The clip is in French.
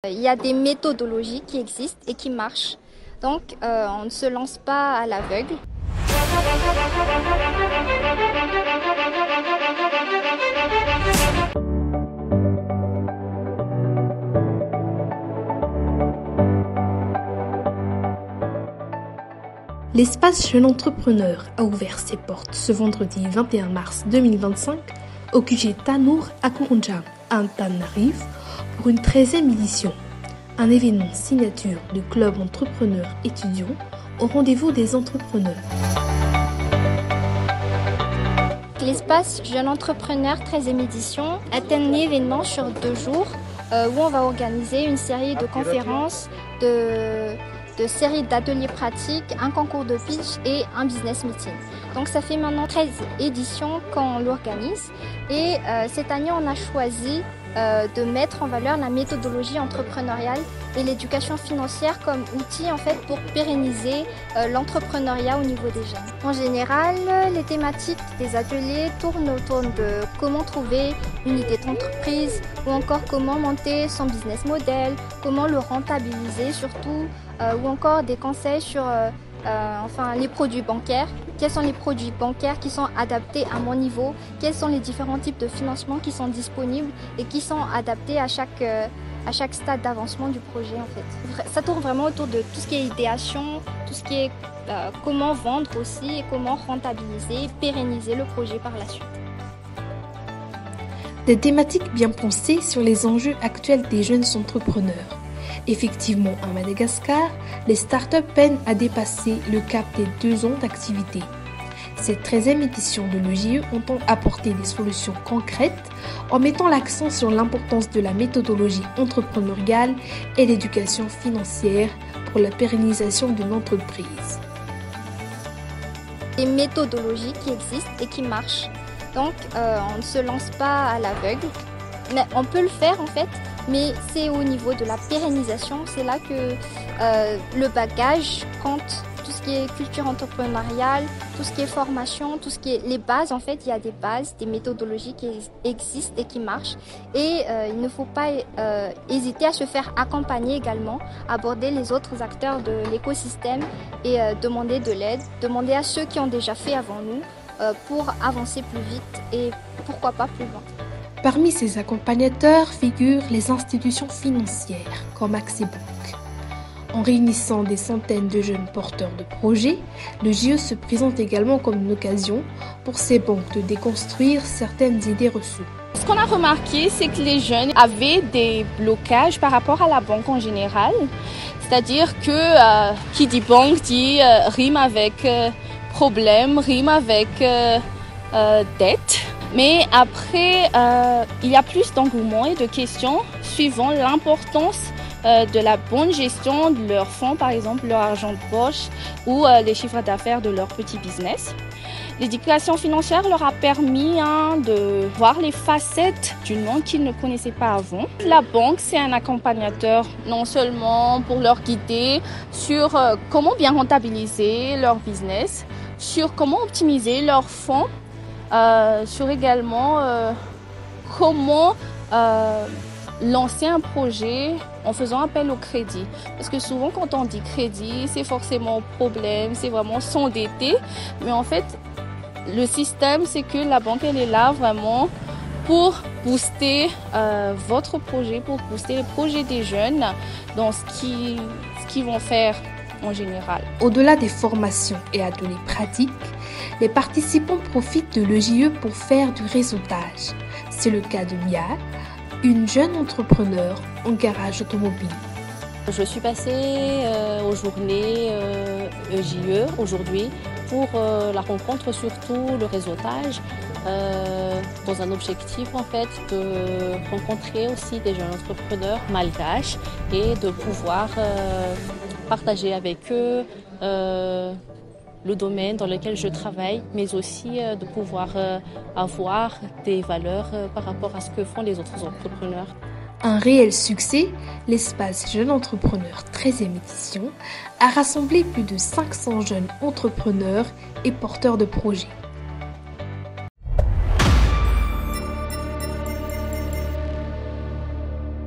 Il y a des méthodologies qui existent et qui marchent. Donc, on ne se lance pas à l'aveugle. L'espace Jeune Entrepreneur a ouvert ses portes ce vendredi 21 mars 2025 au QG Tanour à Kourundjam, à Antananarivo, pour une 13e édition. Un événement signature du club entrepreneur étudiant au rendez-vous des entrepreneurs. L'espace Jeune Entrepreneur 13e édition est un événement sur 2 jours où on va organiser une série de conférences, de séries d'ateliers pratiques, un concours de pitch et un business meeting. Donc ça fait maintenant 13 éditions qu'on l'organise et cette année on a choisi de mettre en valeur la méthodologie entrepreneuriale et l'éducation financière comme outil en fait pour pérenniser l'entrepreneuriat au niveau des jeunes. En général, les thématiques des ateliers tournent autour de comment trouver une idée d'entreprise ou encore comment monter son business model, comment le rentabiliser surtout, ou encore des conseils sur les produits bancaires. Quels sont les produits bancaires qui sont adaptés à mon niveau? Quels sont les différents types de financement qui sont disponibles et qui sont adaptés à chaque stade d'avancement du projet en fait. Ça tourne vraiment autour de tout ce qui est idéation, tout ce qui est comment vendre aussi et comment rentabiliser, pérenniser le projet par la suite. Des thématiques bien pensées sur les enjeux actuels des jeunes entrepreneurs. Effectivement, à Madagascar, les startups peinent à dépasser le cap des 2 ans d'activité. Cette 13e édition de l'EJE entend apporter des solutions concrètes en mettant l'accent sur l'importance de la méthodologie entrepreneuriale et l'éducation financière pour la pérennisation d'une entreprise. Des méthodologies qui existent et qui marchent. Donc, on ne se lance pas à l'aveugle, mais on peut le faire en fait. Mais c'est au niveau de la pérennisation, c'est là que le bagage compte, tout ce qui est culture entrepreneuriale, tout ce qui est formation, tout ce qui est les bases. En fait, il y a des bases, des méthodologies qui existent et qui marchent. Et il ne faut pas hésiter à se faire accompagner également, aborder les autres acteurs de l'écosystème et demander de l'aide, demander à ceux qui ont déjà fait avant nous pour avancer plus vite et pourquoi pas plus loin. Parmi ces accompagnateurs figurent les institutions financières comme Accès Banque. En réunissant des centaines de jeunes porteurs de projets, le JE se présente également comme une occasion pour ces banques de déconstruire certaines idées reçues. Ce qu'on a remarqué, c'est que les jeunes avaient des blocages par rapport à la banque en général. C'est-à-dire que qui dit banque dit rime avec problème, rime avec dette. Mais après, il y a plus d'engouement et de questions suivant l'importance de la bonne gestion de leurs fonds, par exemple leur argent de poche ou les chiffres d'affaires de leur petit business. L'éducation financière leur a permis de voir les facettes du monde qu'ils ne connaissaient pas avant. La banque, c'est un accompagnateur non seulement pour leur guider sur comment bien rentabiliser leur business, sur comment optimiser leurs fonds, sur également comment lancer un projet en faisant appel au crédit. Parce que souvent quand on dit crédit, c'est forcément problème, c'est vraiment s'endetter. Mais en fait, le système, c'est que la banque, elle est là vraiment pour booster votre projet, pour booster les projets des jeunes dans ce qu'ils vont faire en général. Au-delà des formations et ateliers pratiques, les participants profitent de l'EJE pour faire du réseautage. C'est le cas de Mia, une jeune entrepreneur en garage automobile. Je suis passée aux journées EJE aujourd'hui pour la rencontre, surtout le réseautage, dans un objectif en fait de rencontrer aussi des jeunes entrepreneurs malgaches et de pouvoir partager avec eux le domaine dans lequel je travaille, mais aussi de pouvoir avoir des valeurs par rapport à ce que font les autres entrepreneurs. Un réel succès, l'espace Jeune Entrepreneur 13e édition a rassemblé plus de 500 jeunes entrepreneurs et porteurs de projets.